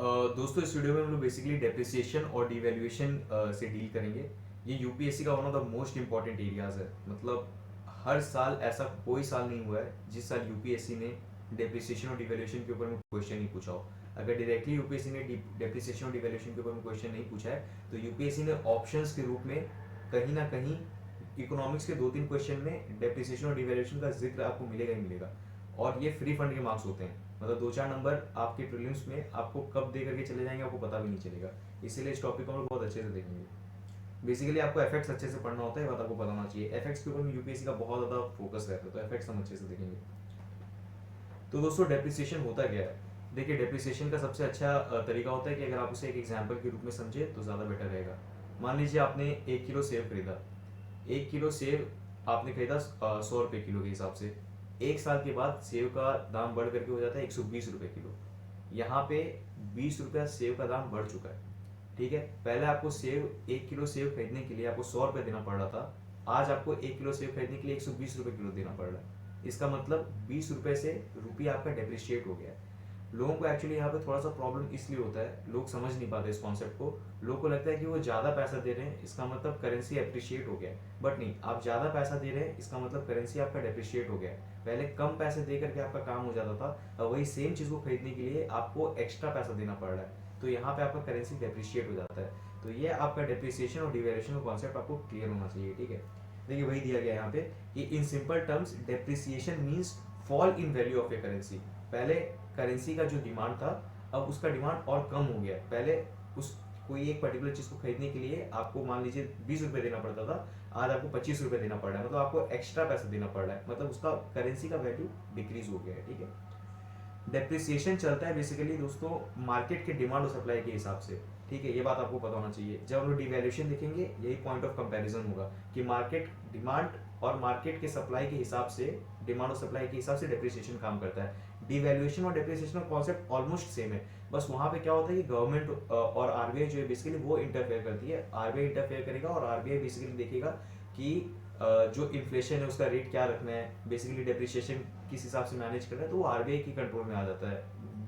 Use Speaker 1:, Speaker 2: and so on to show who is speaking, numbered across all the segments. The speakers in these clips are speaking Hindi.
Speaker 1: दोस्तों इस वीडियो में हम लोग बेसिकली डेप्रिसिएशन और डिवैल्यूएशन से डील करेंगे। ये यूपीएससी का one of the most important areas है। मतलब हर साल ऐसा कोई साल नहीं हुआ है जिस साल यूपीएससी ने डेप्रिसिएशन और डिवैल्यूएशन के ऊपर में क्वेश्चन नहीं पूछा हो। अगर डायरेक्टली यूपीएससी ने डेप्रिसिएशन और डिवैल्यूएशन के ऊपर में क्वेश्चन नहीं पूछा है तो यूपीएससी ने ऑप्शंस के रूप में कहीं ना कहीं इकोनॉमिक्स के 2-3 क्वेश्चन में डेप्रिसिएशन और डिवैल्यूएशन का जिक्र आपको मिलेगा ही मिलेगा। और ये फ्री फंड के मार्क्स होते हैं। मतलब 2-4 नंबर आपके प्रीलिम्स में आपको कब दे करके चले जाएंगे आपको पता भी नहीं चलेगा। इसीलिए इस टॉपिक को हम लोग बहुत अच्छे से देखेंगे। बेसिकली आपको एफेक्ट्स अच्छे से पढ़ना होता है, ये बात आपको पता होना चाहिए। एफेक्ट्स के ऊपर में यूपीएससी का बहुत ज़्यादा फोकस रहता है, तो एफेक्ट्स हम अच्छे से देखेंगे। तो दोस्तों डेप्रिसिएशन होता क्या है? देखिए डेप्रिसिएशन का सबसे अच्छा तरीका होता है कि अगर आप उसे एक एग्जाम्पल के रूप में समझे तो ज़्यादा बेटर रहेगा। मान लीजिए आपने 1 किलो सेव खरीदा। 1 किलो सेव आपने खरीदा 100 रुपये किलो के हिसाब से। 1 साल के बाद सेव का दाम बढ़ करके हो जाता है 120 रुपये किलो। यहाँ पे 20 रुपया सेव का दाम बढ़ चुका है। ठीक है, पहले आपको सेव 1 किलो सेव खरीदने के लिए आपको 100 रुपये देना पड़ रहा था। आज आपको 1 किलो सेव खरीदने के लिए 120 रुपये किलो देना पड़ रहा है। इसका मतलब 20 रुपये से रुपया आपका डेप्रिशिएट हो गया है। लोगों को एक्चुअली यहाँ पे थोड़ा सा प्रॉब्लम इसलिए होता है, लोग समझ नहीं पाते इस कॉन्सेप्ट को। लोगों को लगता है कि वो ज़्यादा पैसा दे रहे हैं इसका मतलब करेंसी अप्रिशिएट हो गया है। बट नहीं, आप ज़्यादा पैसा दे रहे हैं इसका मतलब करेंसी आपका डेप्रिशिएट हो गया है। पहले कम पैसे दे करके आपका काम हो जाता था, अब वही सेम चीज़ को खरीदने के लिए आपको एक्स्ट्रा पैसा देना पड़ रहा है, तो यहाँ पे आपका करेंसी डेप्रिशिएट हो जाता है। तो ये आपका डेप्रिसिएशन और डिवेल्यूशन का कॉन्सेप्ट आपको क्लियर होना चाहिए। ठीक है, देखिए वही दिया गया है यहाँ पे कि in simple terms depreciation means fall in value of a currency. पहले करेंसी का जो डिमांड था अब उसका डिमांड और कम हो गया है। पहले उस कोई एक पर्टिकुलर चीज को खरीदने के लिए आपको मान लीजिए 20 रुपये देना पड़ता था, आज आपको 25 रुपये देना पड़ रहा है। मतलब आपको एक्स्ट्रा पैसा देना पड़ रहा है, मतलब उसका करेंसी का वैल्यू डिक्रीज हो गया है। ठीक है, डेप्रिसिएशन चलता है बेसिकली दोस्तों मार्केट के डिमांड और सप्लाई के हिसाब से। ठीक है, ये बात आपको पता होना चाहिए। जब हम लोग डिवैल्यूएशन देखेंगे यही पॉइंट ऑफ कंपैरिजन होगा कि मार्केट डिमांड और मार्केट के सप्लाई के हिसाब से, डिमांड और सप्लाई के हिसाब से डेप्रिसिएशन काम करता है। डिवैल्यूएशन और डेप्रिसिएशन का कॉन्सेप्ट ऑलमोस्ट सेम है, बस वहां पे क्या होता है कि गवर्नमेंट और आरबीआई जो है बेसिकली वो इंटरफेयर करती है। आरबीआई इंटरफेयर करेगा और आरबीआई बेसिकली देखेगा कि जो इन्फ्लेशन है उसका रेट क्या रखना है, बेसिकली डेप्रिसिएशन किस हिसाब से मैनेज करना है, तो वो आरबीआई की कंट्रोल में आ जाता है,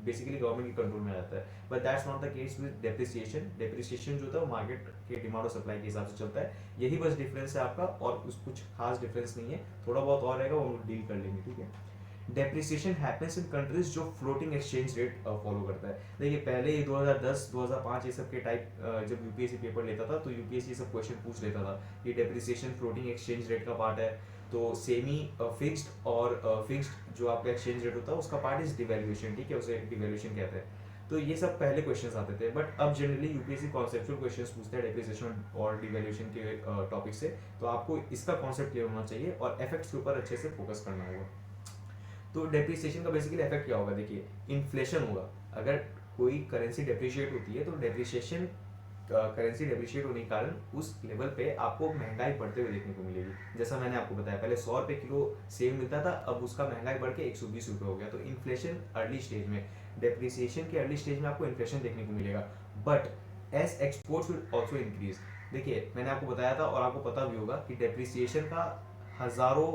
Speaker 1: बेसिकली गवर्नमेंट की कंट्रोल में आ जाता है। But that's not the case with depreciation. Depreciation जो होता है वो मार्केट के डिमांड और सप्लाई के हिसाब से चलता है। यही बस डिफरेंस है आपका, और कुछ खास डिफरेंस नहीं है। थोड़ा बहुत और रहेगा वो हम डील कर लेंगे। ठीक है, डेप्रिसिएशन हैपेंस इन कंट्रीज जो फ्लोटिंग एक्सचेंज रेट फॉलो करता है। देखिए पहले ये 2010 2005 ये सब के टाइप जब यूपीएससी पेपर लेता था तो यूपीएससी सब क्वेश्चन पूछ लेता था। ये डेप्रिसिएशन फ्लोटिंग एक्सचेंज रेट का पार्ट है, तो सेमी फिक्स्ड और फिक्स्ड जो आपका एक्सचेंज रेट होता है उसका पार्ट इज डिवैल्यूएशन। ठीक है, उसे डिवैल्यूएशन कहते हैं। तो ये सब पहले क्वेश्चंस आते थे, बट अब जनरली यूपीएससी कॉन्सेप्चुअल क्वेश्चंस पूछते हैं डेप्रिसिएशन और डिवैल्यूएशन के टॉपिक से। तो आपको इसका कॉन्सेप्ट क्लियर होना चाहिए और इफेक्ट्स के ऊपर अच्छे से फोकस करना होगा। तो डेप्रिसिएशन का बेसिकली इफेक्ट क्या होगा? देखिए इन्फ्लेशन होगा। अगर कोई करेंसी डेप्रिशिएट होती है तो डेप्रिसिएशन, करेंसी डेप्रिशिएट होने के कारण उस लेवल पे आपको महंगाई बढ़ते हुए देखने को मिलेगी। जैसा मैंने आपको बताया पहले 100 रुपये किलो सेव मिलता था, अब उसका महंगाई बढ़ के 120 रुपये हो गया। तो इन्फ्लेशन अर्ली स्टेज में, डेप्रिसिएशन के अर्ली स्टेज में आपको इन्फ्लेशन देखने को मिलेगा। But as exports will also increase. देखिए मैंने आपको बताया था और आपको पता भी होगा कि डेप्रिसिएशन का हजारों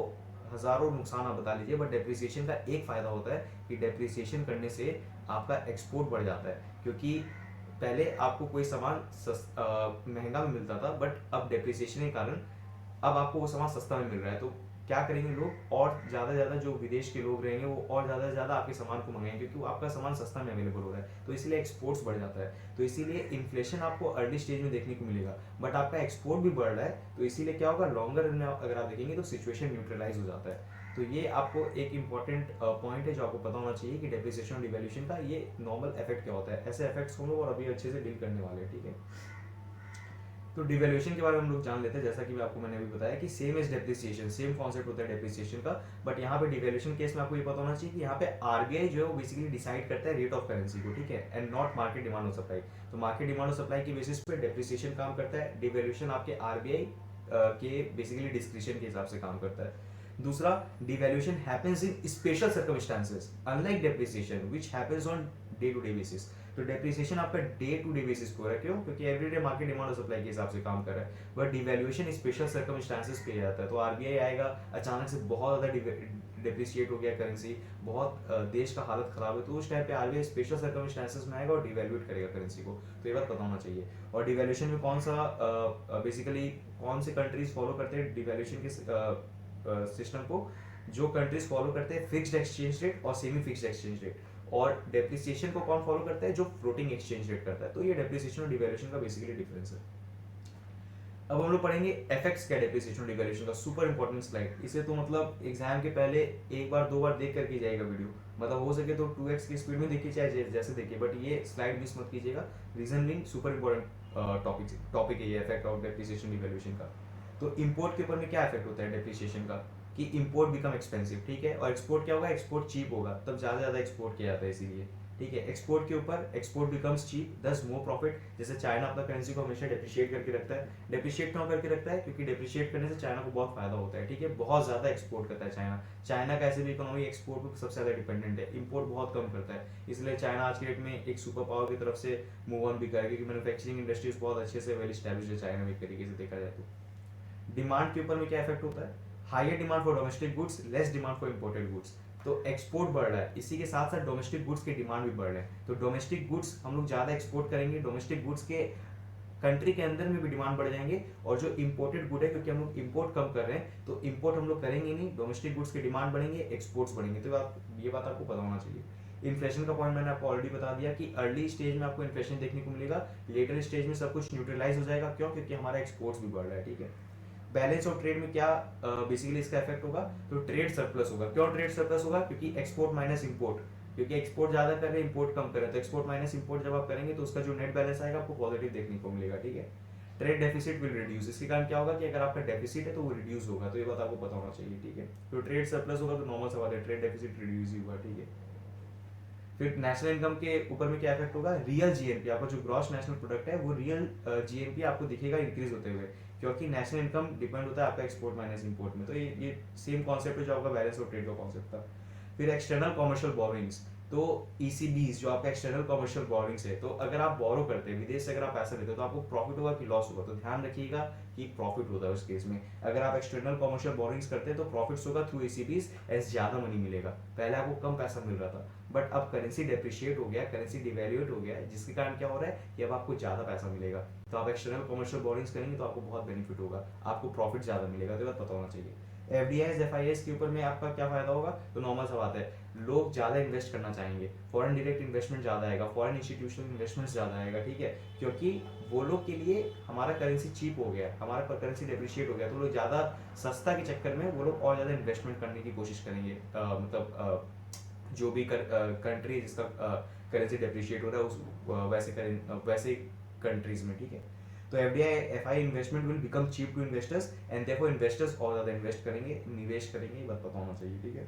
Speaker 1: हजारों नुकसान आप बता लीजिए, बट डेप्रिसिएशन का एक फायदा होता है कि डेप्रिसिएशन करने से आपका एक्सपोर्ट बढ़ जाता है। क्योंकि पहले आपको कोई सामान महंगा में मिलता था, बट अब डेप्रिसिएशन के कारण अब आपको वो सामान सस्ता में मिल रहा है। तो क्या करेंगे लोग, और ज़्यादा से ज़्यादा जो विदेश के लोग रहेंगे वो और ज़्यादा से ज़्यादा आपके सामान को मंगाएंगे, क्योंकि वो आपका सामान सस्ता में अवेलेबल हो रहा है। तो इसीलिए एक्सपोर्ट्स बढ़ जाता है। तो इसीलिए इन्फ्लेशन आपको अर्ली स्टेज में देखने को मिलेगा, बट आपका एक्सपोर्ट भी बढ़ रहा है। तो इसीलिए क्या होगा, लॉन्गर रन में अगर आप देखेंगे तो सिचुएशन न्यूट्रलाइज हो जाता है। तो ये आपको एक इंपॉर्टेंट पॉइंट है जो आपको पता होना चाहिए कि डेप्रिसिएशन और डिवैल्यूएशन का ये नॉर्मल इफेक्ट क्या होता है। ऐसे इफेक्ट्स हम लोग और अभी अच्छे से डील करने वाले हैं। ठीक है, तो डिवैल्यूएशन के बारे में हम लोग जान लेते हैं। जैसा कि मैंने अभी बताया कि same as depreciation, same concept होता है डेप्रिसिएशन का। बट यहाँ पे डिवैल्यूएशन केस में आपको ये पता होना चाहिए कि यहाँ पे आरबीआई जो है वो बेसिकली डिसाइड करता है रेट ऑफ करेंसी को। ठीक है, एंड नॉट मार्केट डिमांड और सप्लाई। तो मार्केट डिमांड और सप्लाई की बेसिस पे डेप्रिसिएशन काम करता है, डिवैल्यूएशन आपके आरबीआई के बेसिकली डिस्क्रिप्शन के हिसाब से काम करता है। दूसरा, devaluation happens in special circumstances unlike depreciation which happens on day to day basis. तो डेप्रिसिएशन आपका डे टू डे बेसिस पे हो रहा है, क्यों? क्योंकि एवरीडे मार्केट डिमांड और सप्लाई के हिसाब से काम कर रहा है। बट डिवैल्यूएशन स्पेशल सर्कमस्टांसेस पे जाता है। तो आरबीआई आएगा, अचानक से बहुत ज्यादा डिप्रिशिएट हो गया करेंसी, बहुत देश का हालत खराब है, तो उस टाइम पे आरबीआई स्पेशल सर्कमस्टेंसेस में आएगा और डिवैल्यूएट करेगा करेंसी को। तो ये बात पता होना चाहिए। और डिवैल्यूएशन में कौन सा बेसिकली कौन से कंट्रीज फॉलो करते हैं डिवैल्यूएशन के सिस्टम को? जो कंट्रीज फॉलो करते हैं फिक्स्ड एक्सचेंज रेट और सेमी फिक्स्ड एक्सचेंज रेट। और डेप्रिसिएशन को कौन फॉलो करता है? जो फ्लोटिंग एक्सचेंज रेट करता है। तो ये डेप्रिसिएशन और डिवैल्यूएशन का बेसिकली डिफरेंस है। अब हम लोग पढ़ेंगे एफेक्ट्स क्या डेप्रिसिएशन और डिवैल्यूएशन का, सुपर इंपॉर्टेंट स्लाइड। इसे तो मतलब एग्जाम के पहले एक बार दो बार देख करके जाएगा वीडियो, मतलब हो सके तो 2x की स्पीड में देखिए चाहे जैसे देखिए, बट ये स्लाइड मिस मत कीजिएगा। Reason being super important topic है ये, इफेक्ट ऑफ डेप्रिसिएशन डिवैल्यूएशन का। तो इंपोर्ट के ऊपर में क्या इफेक्ट होता है डेप्रिसिएशन का? कि इंपोर्ट बिकम एक्सपेंसिव, ठीक है। और एक्सपोर्ट क्या होगा? एक्सपोर्ट चीप होगा, तब ज्यादा एक्सपोर्ट किया जाता है इसीलिए, ठीक है। एक्सपोर्ट के ऊपर एक्सपोर्ट बिकम्स चीप, दस मोर प्रॉफिट। जैसे चाइना अपना करेंसी को हमेशा डेप्रिशिएट करके रखता है। डेप्रिशिएट क्यों करके रखता है? क्योंकि डेप्रिशिएट करने से चाइना को बहुत फायदा होता है, ठीक है। बहुत ज्यादा एक्सपोर्ट करता है चाइना। चाइना का ऐसे भी इकोनॉमी एक्सपोर्ट पर सबसे ज्यादा डिपेंडेंट है, इंपोर्ट बहुत कम करता है। इसलिए चाइना आज के डेट में एक सुपर पावर की तरफ से मूव ऑन भी करेगा, क्योंकि मैन्युफैक्चरिंग इंडस्ट्रीज बहुत अच्छे से वेल एस्टैब्लिश्ड है चाइना में, एक तरीके से देखा जाए तो। डिमांड के ऊपर में क्या इफेक्ट होता है? Higher demand for domestic goods, less demand for imported goods. तो एक्सपोर्ट बढ़ रहा है, इसी के साथ साथ डोमेस्टिक गुड्स की डिमांड भी बढ़ रहे हैं। तो डोमेस्टिक गुड्स हम लोग ज्यादा एक्सपोर्ट करेंगे, डोमेस्टिक गुड्स के कंट्री के अंदर में भी डिमांड बढ़ जाएंगे। और जो इंपोर्टेड गुड है, क्योंकि हम लोग इंपोर्ट कम कर रहे हैं, तो इंपोर्ट हम लोग करेंगे नहीं, डोमेस्टिक गुड्स की डिमांड बढ़ेंगे, एक्सपोर्ट्स बढ़ेंगे। तो ये बात आपको पता होना चाहिए। इन्फ्लेशन का पॉइंट मैंने आपको ऑलरेडी बता दिया कि अर्ली स्टेज में आपको इन्फ्लेशन देखने को मिलेगा, लेटर स्टेज में सब कुछ न्यूट्रलाइज हो जाएगा। क्यों? क्योंकि हमारा एक्सपोर्ट्स भी बढ़ रहा है, ठीक है। बैलेंस ऑफ ट्रेड में क्या बेसिकली इसका इफेक्ट होगा? तो ट्रेड सरप्लस होगा। क्यों ट्रेड सरप्लस होगा? क्योंकि एक्सपोर्ट माइनस इंपोर्ट, क्योंकि एक्सपोर्ट ज्यादा कर रहे हैं, इंपोर्ट कम कर रहे हैं, तो एक्सपोर्ट माइनस इंपोर्ट जब आप करेंगे तो उसका जो नेट बैलेंस आएगा आपको पॉजिटिव देखने को मिलेगा, ठीक है। ट्रेड डेफिसिट विल रिड्यूस, इसके कारण क्या होगा कि अगर आपका डेफिसिट है तो वो रिड्यूस होगा, तो ये बात आपको पता होना चाहिए, ठीक है। तो ट्रेड सरप्लस होगा तो नॉर्मल सवाल है, ट्रेड डेफिसिट रिड्यूस ही होगा, ठीक है। फिर नेशनल इनकम के ऊपर में क्या इफेक्ट होगा? रियल जीएनपी, आपका जो ग्रॉस नेशनल प्रोडक्ट है वो रियल जीएनपी आपको दिखेगा इंक्रीज होते हुए, क्योंकि नेशनल इनकम डिपेंड होता है आपका एक्सपोर्ट माइनस इंपोर्ट में। तो ये सेम कॉन्सेप्ट है जो आपका बैलेंस ऑफ ट्रेड का कॉन्सेप्ट था। फिर एक्सटर्नल कॉमर्शियल बोरिंग्स, तो ईसीबीज जो आपका एक्सटर्नल कॉमर्शियल बोरिंग्स है, तो अगर आप बोरो करते हैं विदेश से, अगर आप पैसा लेते हो तो आपको प्रॉफिट होगा कि लॉस होगा? तो ध्यान रखिएगा कि प्रॉफिट होता है उस केस में। अगर आप एक्सटर्नल कॉमर्शियल बोरिंग्स करते हैं तो प्रॉफिट्स होगा थ्रू ईसीबीज, एज ज्यादा मनी मिलेगा। पहले आपको कम पैसा मिल रहा था, बट अब करेंसी डेप्रिशिएट हो गया, करेंसी डिवैल्यूएट हो गया है, जिसके कारण क्या हो रहा है कि अब आपको ज्यादा पैसा मिलेगा। तो आप एक्सटर्नल कॉमर्शियल बोरिंग्स करेंगे तो आपको बहुत बेनिफिट होगा, आपको प्रॉफिट ज्यादा मिलेगा, तो ये बात पता होना चाहिए। एफडीआईज एफआईएस के ऊपर में आपका क्या फायदा होगा? तो नॉर्मल सा बात है, लोग ज्यादा इन्वेस्ट करना चाहेंगे, फॉरेन डायरेक्ट इन्वेस्टमेंट ज्यादा आएगा, फॉरेन इंस्टीट्यूशनल इन्वेस्टमेंट ज्यादा आएगा, ठीक है। क्योंकि वो लोग के लिए हमारा करेंसी चीप हो गया, हमारा करेंसी डेप्रिशिएट हो गया, तो लोग ज्यादा सस्ता के चक्कर में वो लोग और ज्यादा इन्वेस्टमेंट करने की कोशिश करेंगे। मतलब जो भी कंट्री जिसका करेंसी डेप्रिशिएट हो रहा है उस वैसे कंट्रीज में, ठीक है। तो FDI FI investment will become cheap to investors and therefore investors और ज्यादा इन्वेस्ट करेंगे, निवेश करेंगे, ये बात पता होना चाहिए, ठीक है।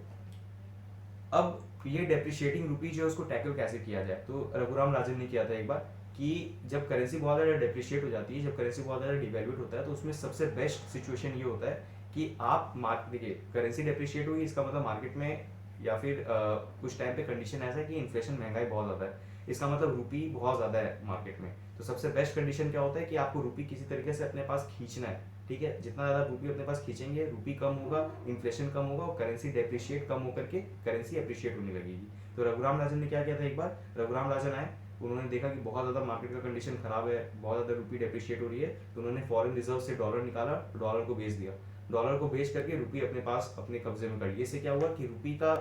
Speaker 1: अब ये डेप्रिशिएटिंग रुपी जो है उसको टैकल कैसे किया जाए? तो रघुराम राजन ने किया था एक बार कि जब करेंसी बहुत ज्यादा डेप्रिशिएट हो जाती है, जब करेंसी बहुत ज्यादा डिवैल्यूएट होता है, तो उसमें सबसे बेस्ट सिचुएशन ये होता है कि आप मार्केट, देखिए करेंसी डेप्रिशिएट हुई, इसका मतलब मार्केट में या फिर कुछ टाइम पे कंडीशन ऐसा है कि इन्फ्लेशन, महंगाई बहुत ज्यादा है, इसका मतलब रुपी बहुत ज्यादा है मार्केट में। तो सबसे बेस्ट कंडीशन क्या होता है कि आपको रुपी किसी तरीके से अपने पास खींचना है, ठीक है। जितना ज्यादा रुपी अपने पास खींचेंगे, रुपी कम होगा, इन्फ्लेशन कम होगा और करेंसी डेप्रिशिएट कम होकर के करेंसी अप्रिशिएट होने लगेगी। तो रघुराम राजन ने क्या किया था, एक बार रघुराम राजन आए, उन्होंने देखा कि बहुत ज्यादा मार्केट का कंडीशन खराब है, बहुत ज्यादा रुपी डेप्रिशिएट हो रही है, तो उन्होंने फॉरेन रिजर्व से डॉलर निकाला, डॉलर को बेच दिया, डॉलर को बेच करके रुपी अपने पास अपने कब्जे में कर लिया। इससे क्या हुआ कि रुपी का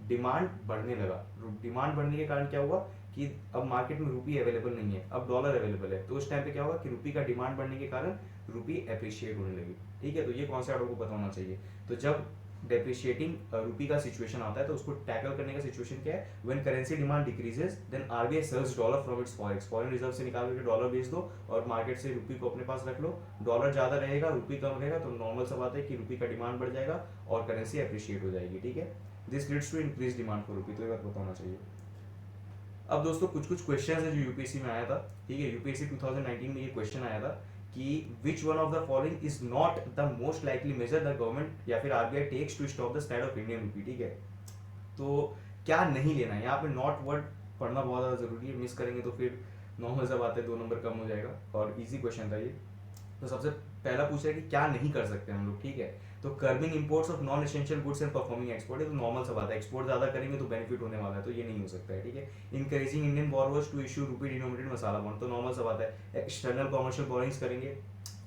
Speaker 1: डिमांड बढ़ने लगा। डिमांड बढ़ने के कारण क्या हुआ कि अब मार्केट में रुपी अवेलेबल नहीं है, अब डॉलर अवेलेबल है, तो उस टाइम पे क्या हुआ कि रुपी का डिमांड बढ़ने के कारण रुपी अप्रिशिएट होने लगी, ठीक है। तो ये कॉन्सेप्ट आपको पता होना चाहिए। तो जब डेप्रिशिएटिंग रुपी का सिचुएशन आता है तो उसको टैकल करने का सिचुएशन क्या है? When currency demand decreases then RBI sells dollar from its forex, foreign reserve से निकाल करके डॉलर बेच दो और मार्केट से रुपी को अपने पास रख लो। डॉलर ज्यादा रहेगा, रुपी कम रहेगा, तो नॉर्मल सा बात है कि रुपी का डिमांड बढ़ जाएगा और करेंसी अप्रिशिएट हो जाएगी, ठीक है। This leads to increase demand for rupee, तो ये बात पता होना चाहिए। अब दोस्तों कुछ क्वेश्चंस है जो यूपीएससी में आया था, ठीक है। यूपीएससी 2019 में ये क्वेश्चन आया था कि which one of the following is not the most likely measure the government या फिर RBI takes to stop the slide of Indian rupee, ठीक है। तो क्या नहीं लेना है, यहाँ पे नॉट वर्ड पढ़ना बहुत ज्यादा जरूरी है, मिस करेंगे तो फिर नॉर्मल सा बात है 2 नंबर कम हो जाएगा। और इजी क्वेश्चन था ये। तो सबसे पहला पूछ रहा है कि क्या नहीं कर सकते हम लोग, ठीक है। तो curbing imports of non essential goods and performing export, है तो नॉर्मल सा बात है, एक्सपोर्ट ज़्यादा करेंगे तो बेनिफिट होने वाला है, तो ये नहीं हो सकता है, ठीक है। Encouraging Indian borrowers to issue rupee denominated masala bond, तो नॉर्मल सा बात है, एक्सटर्नल कॉमर्शियल बोरिंग्स करेंगे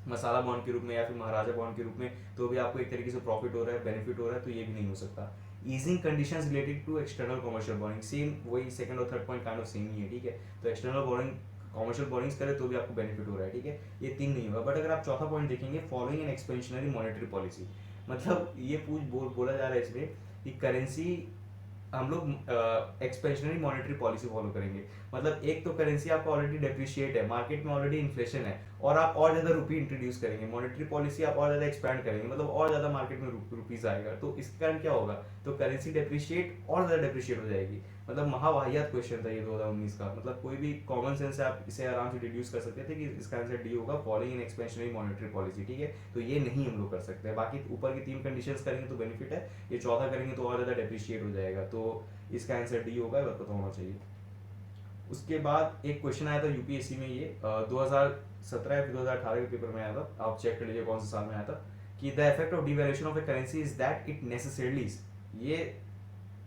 Speaker 1: मसाला बॉन्ड के रूप में या फिर महाराजा बॉन्ड के रूप में, तो भी आपको एक तरीके से प्रॉफिट हो रहा है, बेनिफिट हो रहा है, तो ये भी नहीं हो सकता। Easing conditions related to external commercial borrowing, same वही सेकंड और third point kind of same ही है, ठीक है। तो एक्सटर्नल बोरिंग कॉमर्शियल बोरिंग्स करे तो भी आपको बेनिफिट हो रहा है, ठीक है। ये तीन नहीं होगा। बट अगर आप चौथा पॉइंट देखेंगे, following an expansionary monetary policy, मतलब ये बोला जा रहा है इसमें कि करेंसी हम लोग एक्सपेंशनरी मॉनेटरी पॉलिसी फॉलो करेंगे। मतलब एक तो करेंसी आपका ऑलरेडी डेप्रिशिएट है, मार्केट में ऑलरेडी इन्फ्लेशन है, और आप और ज़्यादा रुपी इंट्रोड्यूस करेंगे, मॉनेटरी पॉलिसी आप और ज़्यादा एक्सपैंड करेंगे, मतलब और ज़्यादा मार्केट में रुपीज़ आएगा, तो इसके कारण क्या होगा, तो करेंसी डेप्रिशिएट और ज़्यादा डेप्रिशिएट हो जाएगी। मतलब महावाहियात क्वेश्चन था ये 2019 का, मतलब कोई भी कॉमन सेंस से आप इसे आराम से डिड्यूस कर सकते थे कि इसका आंसर डी होगा, following in expansionary monetary policy, ठीक है। तो ये नहीं हम लोग कर सकते हैं। बाकी ऊपर की तीन कंडीशंस करेंगे तो बेनिफिट है, ये चौथा करेंगे तो और ज़्यादा डेप्रिशिएट हो जाएगा, तो इसका आंसर डी होगा, ये पता होना चाहिए। उसके बाद एक क्वेश्चन आया था यूपीएससी में, ये 2017 या फिर 2018 के पेपर में आया था, आप चेक कर लीजिए कौन से साल में आया था, कि the effect of devaluation of a currency is that it necessarily, ये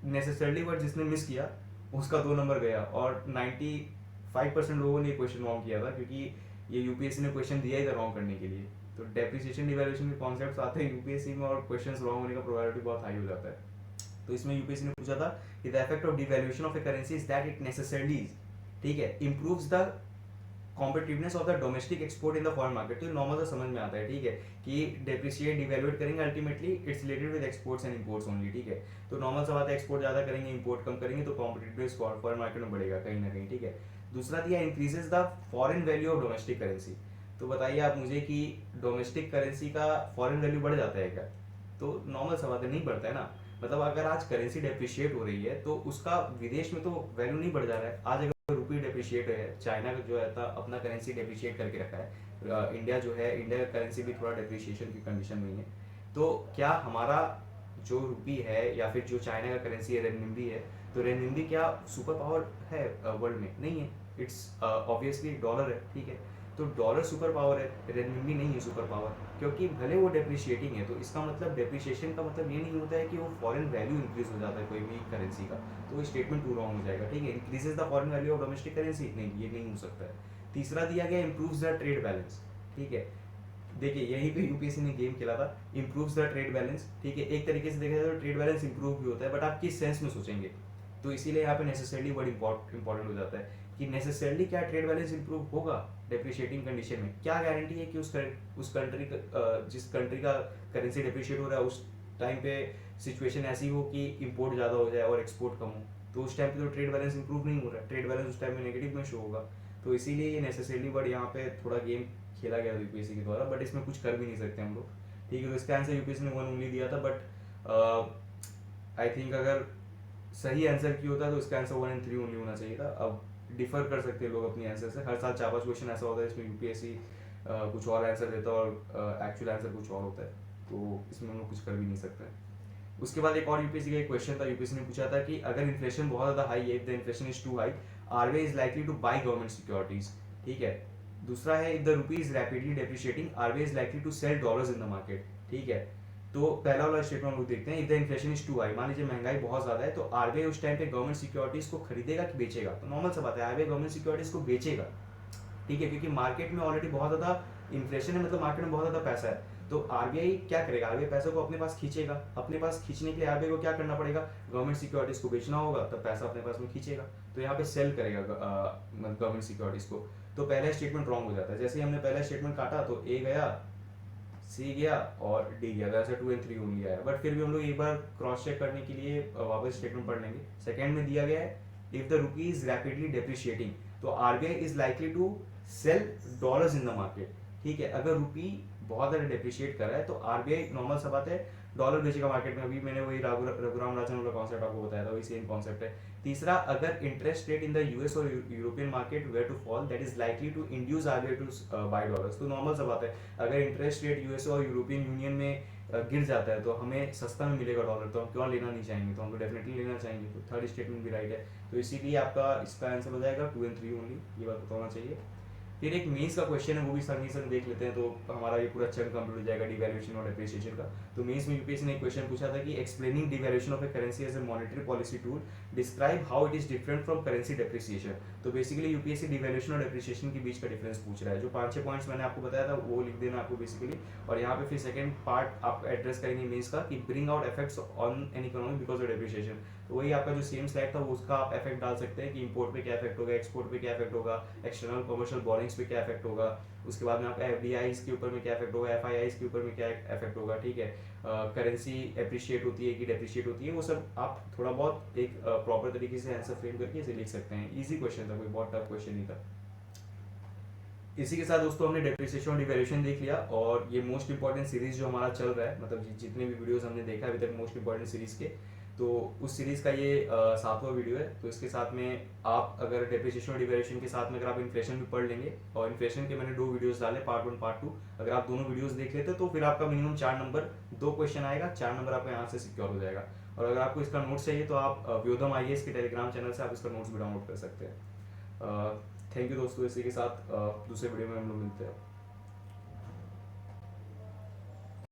Speaker 1: नेसेसरली वर्ड जिसने मिस किया उसका 2 नंबर गया, और 95% लोगों ने क्वेश्चन रॉन्ग किया था, क्योंकि ये यूपीएससी ने क्वेश्चन दिया ही था रॉन्ग करने के लिए। तो डेप्रिसिएशन डिवैल्यूएशन के कॉन्सेप्ट्स आते हैं यूपीएससी में, और क्वेश्चंस रॉन्ग होने का प्रोबेबिलिटी बहुत हाई हो जाता है। तो इसमें यूपीएससी ने पूछा था कि the effect of devaluation of a currency is that it necessarily, ठीक है, improves the competitiveness of the domestic export in the foreign market, तो नॉर्मल सा समझ में आता है, ठीक है, कि डेप्रिशिएट डिवैल्यूएट करेंगे, ultimately it's related with exports and imports only, ठीक है। तो नॉर्मल सा बात है, एक्सपोर्ट ज्यादा करेंगे, इंपोर्ट कम करेंगे, तो कॉम्पिटिटिवनेस फॉरेन मार्केट में बढ़ेगा कहीं ना कहीं, ठीक है। दूसरा दिया, increases the foreign value of domestic currency, तो बताइए आप मुझे कि डोमेस्टिक करेंसी का फॉरेन वैल्यू बढ़ जाता है क्या, तो नॉर्मल सा बात है, नहीं बढ़ता है ना। मतलब अगर आज करेंसी डेप्रिशिएट हो रही है तो उसका विदेश में तो वैल्यू नहीं बढ़ जा रहा है। आज अगर रुपी डेप्रिशिएट है, चाइना का जो है था अपना करेंसी डेप्रिशिएट करके रखा है, इंडिया जो है, इंडिया का करेंसी भी थोड़ा डेप्रिशिएशन की कंडीशन में ही है, तो क्या हमारा जो रुपी है या फिर जो चाइना का करेंसी है रेनमिंबी है, तो रेनमिंबी क्या सुपर पावर है वर्ल्ड में, नहीं है, इट्स ऑब्वियसली डॉलर है, ठीक है। तो डॉलर सुपर पावर है, रेनमिंबी नहीं है सुपर पावर, क्योंकि भले वो डेप्रिशिएटिंग है, तो इसका मतलब डेप्रिशिएशन का मतलब ये नहीं होता है कि वो फॉरेन वैल्यू इंक्रीज हो जाता है कोई भी करेंसी का, तो वो स्टेटमेंट टू रॉन्ग हो जाएगा, ठीक है। Increases the foreign value of domestic currency, नहीं, ये नहीं हो सकता है। तीसरा दिया गया, इंप्रूव्स द ट्रेड बैलेंस, ठीक है। देखिए यहीं पे यूपीएससी ने गेम खेला था, इंप्रूव्स द ट्रेड बैलेंस, ठीक है। एक तरीके से देखा जाए तो ट्रेड बैलेंस इंप्रूव भी होता है, बट आप किस सेंस में सोचेंगे, तो इसीलिए यहाँ पे नेसेसरली वर्ड इंपॉर्टेंट हो जाता है, कि नेसेसरली क्या ट्रेड बैलेंस इंप्रूव होगा डेप्रिशिएटिंग कंडीशन में, क्या गारंटी है कि उस कंट्री का जिस कंट्री का करेंसी डेप्रिशिएट हो रहा है उस टाइम पे सिचुएशन ऐसी हो कि इंपोर्ट ज़्यादा हो जाए और एक्सपोर्ट कम हो, तो उस टाइम पे तो ट्रेड बैलेंस इंप्रूव नहीं हो रहा है, ट्रेड बैलेंस उस टाइम में नेगेटिव में शो होगा। तो इसीलिए ये नेसेसरली वर्ड यहाँ पे थोड़ा गेम खेला गया यूपीएससी के द्वारा, बट इसमें कुछ कर भी नहीं सकते हम लोग, ठीक है। तो इसका आंसर यूपीएससी ने 1 ओनली दिया था, बट आई थिंक अगर सही आंसर की होता तो इसका आंसर 1 और 3 ओनली होना चाहिए था। अब डिफर कर सकते हैं लोग अपनी आंसर से, हर साल 4-5 क्वेश्चन ऐसा होता है इसमें यूपीएससी कुछ और आंसर देता है और एक्चुअल आंसर कुछ और होता है, तो इसमें हम लोग कुछ कर भी नहीं सकते हैं। उसके बाद एक और यूपीएससी का एक क्वेश्चन था, यूपीएससी ने पूछा था कि अगर इन्फ्लेशन बहुत ज़्यादा हाई है, the inflation is too high, RBI is likely to buy government securities, ठीक है। दूसरा है, if the rupee is rapidly depreciating, RBI is likely to sell dollars in the market, ठीक है। तो पहला वाला स्टेटमेंट हम लोग देखते हैं, if the inflation is too high, मान लीजिए महंगाई बहुत ज्यादा है, तो आरबीआई उस टाइम पे गवर्नमेंट सिक्योरिटीज को खरीदेगा कि बेचेगा, तो नॉर्मल सा बात है, आरबीआई गवर्नमेंट सिक्योरिटीज को बेचेगा, ठीक है, क्योंकि मार्केट में ऑलरेडी बहुत ज्यादा इन्फ्लेशन है, मतलब मार्केट में बहुत ज्यादा पैसा है, तो आरबीआई क्या करेगा, आरबीआई पैसे को अपने पास खींचेगा, अपने पास खींचने के लिए आरबीआई को क्या करना पड़ेगा, गवर्नमेंट सिक्योरिटीज को बेचना होगा, तब पैसा अपने पास में खींचेगा, तो यहाँ पे सेल करेगा गवर्नमेंट सिक्योरिटीज को। तो पहला स्टेटमेंट रॉन्ग हो जाता है, जैसे ही हमने पहला स्टेटमेंट काटा तो ए गया, सी गया और डी गया, वैसे 2 और 3 ओनली आया, बट फिर भी हम लोग एक बार क्रॉस चेक करने के लिए वापस स्टेटमेंट पढ़ लेंगे। सेकंड में दिया गया है, if the rupee is rapidly depreciating, तो RBI is likely to sell dollars in the market, ठीक है। अगर रुपी बहुत ज़्यादा डेप्रिशिएट कर रहा है तो आरबीआई नॉर्मल सा बात है डॉलर बेचेगा मार्केट में, अभी मैंने वही रघुराम राजन वाला कॉन्सेप्ट आपको बताया था, वही सेम कॉन्सेप्ट है। तीसरा, अगर interest rate in the US और European market were to fall, that is likely to induce RBI to buy dollars, तो नॉर्मल सा बात है, अगर इंटरेस्ट रेट यूएस और यूरोपियन यूनियन में गिर जाता है तो हमें सस्ता में मिलेगा डॉलर, तो हम क्यों लेना नहीं चाहेंगे, तो हम तो डेफिनेटली लेना चाहेंगे, तो थर्ड स्टेटमेंट भी राइट है, तो इसीलिए आपका इसका आंसर हो जाएगा 2 और 3 ओनली, ये बात बताना चाहिए। फिर एक मेंस का क्वेश्चन है, वो भी संग ही संग देख लेते हैं, तो हमारा ये पूरा चंक कंप्लीट हो जाएगा डिवैल्यूएशन और डेप्रिसिएशन का। तो मेंस में यूपीएससी ने एक क्वेश्चन पूछा था कि explaining devaluation of a currency as a monetary policy tool, describe how it is different from currency depreciation. तो बेसिकली यूपीएससी डिवैल्यूएशन और डेप्रिसिएशन के बीच का डिफरेंस पूछ रहा है। जो 5-6 पॉइंट्स मैंने आपको बताया था वो लिख देना आपको बेसिकली। और यहाँ पे फिर सेकंड पार्ट आप एड्रेस करेंगे मेंस का कि bring out effects on an economy because of depreciation. तो वही आपका जो सेम स्लाइड था उसका आप इफेक्ट डाल सकते हैं कि इंपोर्ट पे क्या इफेक्ट होगा, एक्सपोर्ट पे क्या इफेक्ट होगा, एक्सटर्नल कमर्शियल बोरिंग्स पे क्या इफेक्ट होगा, उसके बाद में आपका एफडीआईज के ऊपर में क्या इफेक्ट होगा, एफआईआईज के ऊपर में क्या इफेक्ट होगा, ठीक है, करेंसी एप्रिशिएट होती है कि डेप्रिशिएट होती है, वो सब आप थोड़ा बहुत एक प्रॉपर तरीके से आंसर फ्रेम करके इसे लिख सकते हैं। इजी क्वेश्चन था, कोई बहुत टफ क्वेश्चन नहीं था। इसी के साथ दोस्तों हमने डेप्रिसिएशन और डिवैल्यूएशन देख लिया, और ये मोस्ट इंपॉर्टेंट सीरीज जो हमारा चल रहा है, मतलब जितने भी वीडियोस हमने देखा अभी तक मोस्ट इंपॉर्टेंट सीरीज के, तो उस सीरीज का ये 7वां वीडियो है। तो इसके साथ में आप अगर डेप्रिसिएशन और डिवैल्यूएशन के साथ में अगर आप इन्फ्लेशन भी पढ़ लेंगे, और इन्फ्लेशन के मैंने 2 वीडियोस डाले, पार्ट 1 पार्ट 2, अगर आप दोनों वीडियोस देख लेते तो फिर आपका मिनिमम 4 नंबर 2 क्वेश्चन आएगा, 4 नंबर आपका यहाँ से सिक्योर हो जाएगा। और अगर आपको इसका नोट्स चाहिए तो आप व्योदम आईएएस के टेलीग्राम चैनल से आप इसका नोट्स भी डाउनलोड कर सकते हैं। थैंक यू दोस्तों, इसी के साथ दूसरे वीडियो में हम लोग मिलते हैं।